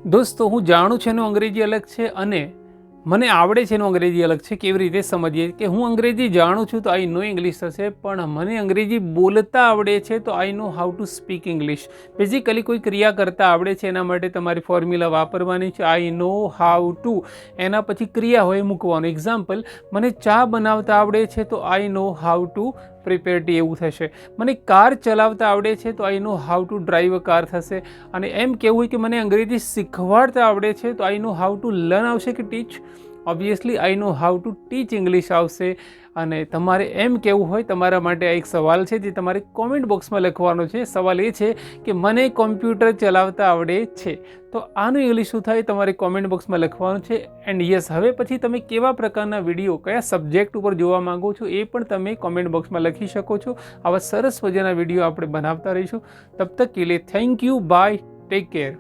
દોસ્તો, હું જાણું છું એનું અંગ્રેજી અલગ છે અને મને આવડે છે એનું અંગ્રેજી અલગ છે. કેવી રીતે સમજીએ કે હું અંગ્રેજી જાણું છું તો આઈ નો ઇંગ્લિશ થશે, પણ મને અંગ્રેજી બોલતા આવડે છે તો I know how to speak English. Basically કોઈ ક્રિયા કરતા આવડે છે એના માટે તમારી ફોર્મ્યુલા વાપરવાની છે. આઈ નો હાઉ ટુ, એના પછી ક્રિયા હોય મૂકવાનું. એક્ઝામ્પલ, મને ચા બનાવતા આવડે છે તો I know how to prepare tea, એવું થશે. મને કાર ચલાવતા આવડે છે તો I know how to drive a car થશે. અને એમ કહેવું હોય કે મને અંગ્રેજી શીખવાડતા આવડે છે તો I know how to learn આવશે કે teach? Obviously I know how to teach English આવશે. અને તમારે એમ કહેવું હોય, તમારા માટે આ એક સવાલ છે જે તમારે કોમેન્ટ બોક્સમાં લખવાનો છે. સવાલ એ છે કે મને કોમ્પ્યુટર ચલાવતા આવડે છે. તો આનું ઇંગ્લિશ શું થાય તમારે કોમેન્ટ બોક્સમાં લખવાનું છે. એન્ડ યસ, હવે પછી તમે કેવા પ્રકારના વિડીયો કયા સબ્જેક્ટ ઉપર જોવા માંગો છો એ પણ તમે કોમેન્ટ બોક્સમાં લખી શકો છો. આવા સરસ મજાના વિડીયો આપણે બનાવતા રહીશું. તબ તક કે લીએ thank you, bye, take care.